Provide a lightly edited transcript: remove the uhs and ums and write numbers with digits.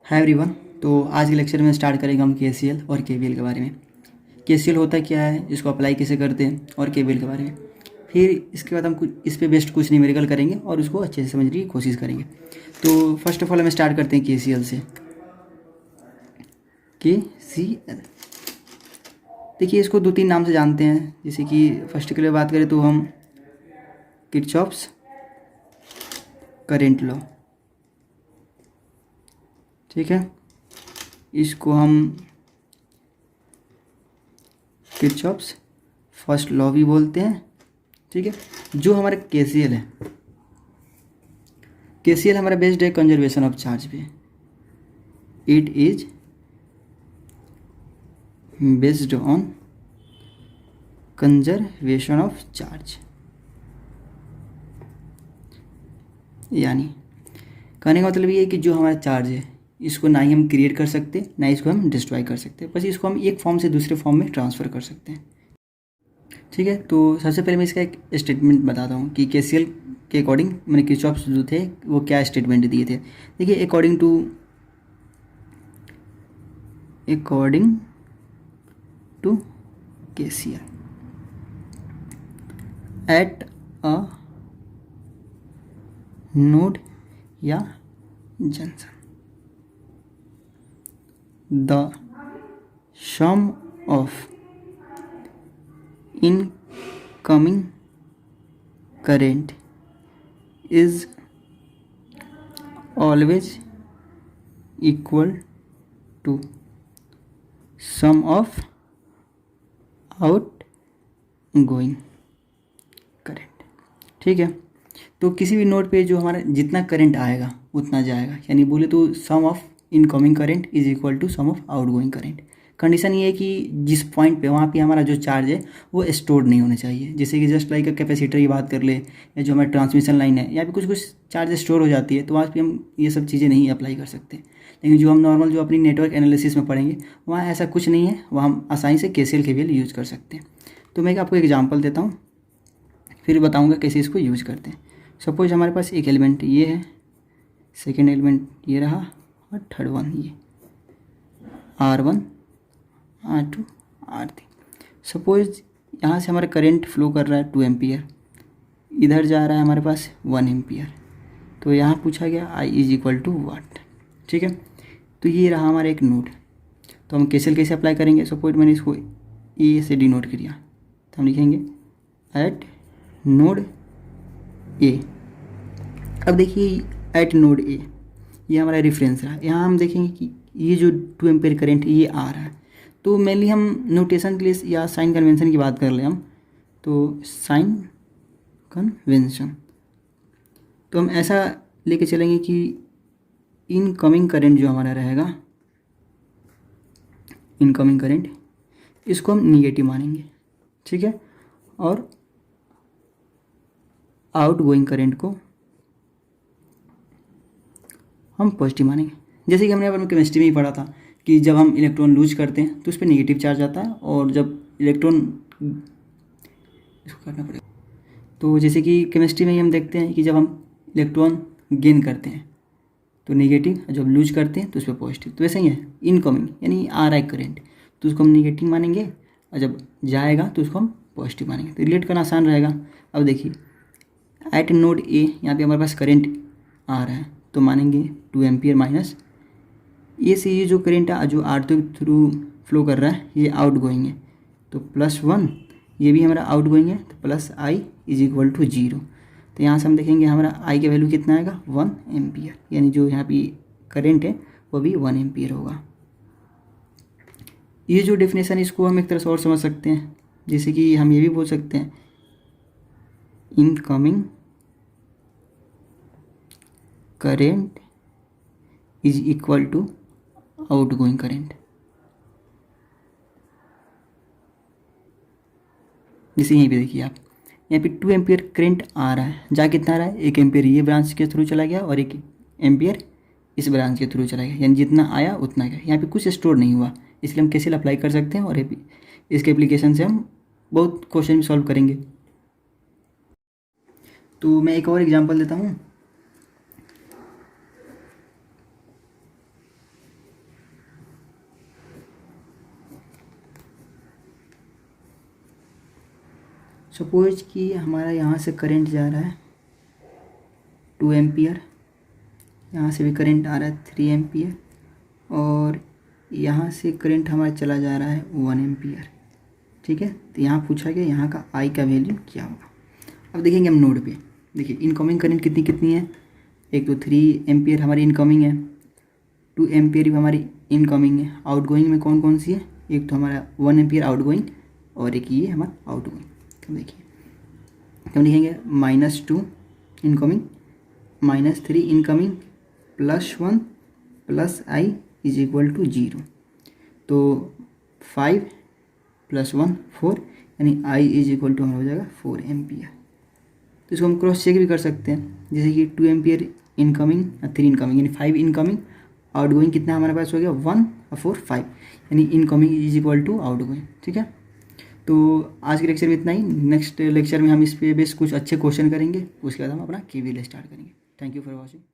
Hi everyone. तो आज के लेक्चर में स्टार्ट करेंगे हम केसीएल और केवीएल के बारे में। केसीएल होता क्या है, इसको अप्लाई कैसे करते हैं, और केवीएल के बारे में। फिर इसके बाद हम कुछ इस पे बेस्ड कुछ न्यूमेरिकल करेंगे और उसको अच्छे से समझने की कोशिश करेंगे। तो फर्स्ट ऑफ ऑल हम स्टार्ट करते हैं केसीएल से। केसीएल देखिए, इसको दो तीन नाम से जानते हैं। जैसे कि फर्स्ट के लिए बात करें तो हम किरचॉफ्स करेंट लॉ, ठीक है, इसको हम किरचॉफ्स फर्स्ट लॉ भी बोलते हैं, ठीक है। जो हमारा केसीएल है, केसीएल हमारा बेस्ड है कंजर्वेशन ऑफ चार्ज पे। It is based on conservation of charge, यानी कहने का मतलब ये है कि जो हमारा चार्ज है इसको ना ही हम क्रिएट कर सकते, ना इसको हम डिस्ट्रॉय कर सकते, बस इसको हम एक फॉर्म से दूसरे फॉर्म में ट्रांसफ़र कर सकते हैं, ठीक है। तो सबसे पहले मैं इसका एक स्टेटमेंट बताता हूँ कि केसीएल के अकॉर्डिंग मैंने किरचॉफ्स जो थे वो क्या स्टेटमेंट दिए थे। देखिए, according to KCL at a node या junction, the sum of incoming current is always equal to sum of outgoing current, ठीक है। तो किसी भी नोड पे जो हमारा जितना करंट आएगा उतना जाएगा, यानी बोले तो sum of incoming current is equal to sum of outgoing current. Condition ये है कि जिस पॉइंट पे वहाँ पे हमारा जो चार्ज है वो स्टोर्ड नहीं होने चाहिए। जैसे कि जस्ट लाइक कैपेसिटर की बात कर ले, या जो हमारी ट्रांसमिशन लाइन है, यहाँ पे कुछ कुछ चार्ज स्टोर हो जाती है, तो वहाँ पे हम ये सब चीज़ें नहीं अप्लाई कर सकते। लेकिन जो हम नॉर्मल जो अपनी नेटवर्क एनालिसिस में पढ़ेंगे वहाँ ऐसा कुछ नहीं है, वहाँ हम आसानी से केसीएल केवीएल यूज़ कर सकते हैं। तो मैं आपको एग्जाम्पल देता हूँ, फिर बताऊँगा कैसे इसको यूज़ करते हैं। सपोज हमारे पास एक एलिमेंट ये है, सेकेंड एलिमेंट ये रहा, और थर्ड वन ये R1 R2 R3। सपोज यहाँ से हमारा करंट फ्लो कर रहा है 2 एम्पियर, इधर जा रहा है हमारे पास 1 एम्पियर। तो यहाँ पूछा गया I इज इक्वल टू वाट, ठीक है। तो ये रहा हमारा एक नोड। तो हम केसीएल कैसे अप्लाई करेंगे। सपोज मैंने इसको ए से डिनोट किया, तो हम लिखेंगे एट नोड ए। अब देखिए, एट नोड ए ये हमारा रेफरेंस रहा। यहाँ हम देखेंगे कि ये जो 2 एम्पियर करंट ये आ रहा है। तो मेनली हम नोटेशन के लिए या साइन कन्वेंशन की बात कर लें हम, तो साइन कन्वेंशन तो हम ऐसा लेके चलेंगे कि इनकमिंग करंट जो हमारा रहेगा, इनकमिंग करंट इसको हम निगेटिव मानेंगे, ठीक है, और आउटगोइंग करंट को हम पॉजिटिव मानेंगे। जैसे कि हमने अपने केमिस्ट्री में ही पढ़ा था कि जब हम इलेक्ट्रॉन लूज करते हैं तो उस पर नेगेटिव चार्ज आता है, और जब इलेक्ट्रॉन इसको करना पड़ेगा। तो जैसे कि केमिस्ट्री में ही हम देखते हैं कि जब हम इलेक्ट्रॉन गेन करते हैं तो नेगेटिव, जब लूज करते हैं तो उस पर पॉजिटिव। तो ऐसा ही है, इनकमिंग यानी आ रहा है करंट तो उसको हम नेगेटिव मानेंगे, और जब जाएगा तो उसको हम पॉजिटिव मानेंगे। तो रिलेट करना आसान रहेगा। अब देखिए, एट नोड ए यहाँ पे हमारे पास करंट आ रहा है, तो मानेंगे 2 एम्पियर माइनस ए से ये जो करंट जो आर के थ्रू फ्लो कर रहा है ये आउट गोइंग है, तो +1 ये भी हमारा आउट गोइंग है, तो plus I is equal to 0। तो यहाँ से हम देखेंगे हमारा आई का वैल्यू कितना आएगा, 1 एम्पियर, यानी जो यहाँ पे करंट है वो भी 1 एम्पियर होगा। ये जो डेफिनेशन इसको हम एक तरह से और समझ सकते हैं, जैसे कि हम ये भी बोल सकते हैं incoming current is equal to outgoing current. जैसे यहीं पे देखिए आप, यहाँ पे 2 एम्पियर करंट आ रहा है, जा कितना आ रहा है, 1 एम्पियर ये ब्रांच के थ्रू चला गया और 1 एम्पियर इस ब्रांच के थ्रू चला गया, यानी जितना आया उतना गया। यहाँ पे कुछ स्टोर नहीं हुआ, इसलिए हम केसीएल अप्लाई कर सकते हैं, और इसके एप्लीकेशन से हम बहुत क्वेश्चन भी सॉल्व करेंगे। तो मैं एक और एग्जांपल देता हूँ। सपोज कि हमारा यहाँ से करंट जा रहा है 2 एम्पियर, यहाँ से भी करंट आ रहा है 3 एम्पियर, और यहाँ से करंट हमारा चला जा रहा है 1 एम्पियर। ठीक है, तो यहाँ पूछा गया यहाँ का आई का वैल्यू क्या होगा। अब देखेंगे हम नोड पे। देखिए इनकमिंग करंट कितनी कितनी है, एक तो 3 एम्पियर हमारी इनकमिंग है, 2 एम्पियर भी हमारी इनकमिंग है। आउटगोइंग में कौन कौन सी है, एक तो हमारा 1 एम्पियर आउटगोइंग और एक ये हमारा आउटगोइंग। तो देखिए हम लिखेंगे -2 incoming, -3 incoming, +1 plus I is equal to 0। तो 5 + 1 4, यानी आई इज इक्वल टू हमारा हो जाएगा 4 एम्पियर। तो इसको हम क्रॉस चेक भी कर सकते हैं, जैसे कि 2 एम्पियर इनकमिंग और 3 इनकमिंग, यानी 5 इनकमिंग, आउटगोइंग कितना हमारे पास हो गया 1 और 4 5, यानी incoming is equal to outgoing. ठीक है, तो आज के लेक्चर में इतना ही। नेक्स्ट लेक्चर में हम इस पे बेस कुछ अच्छे क्वेश्चन करेंगे, उसके बाद हम अपना KVL स्टार्ट करेंगे। Thank you for watching.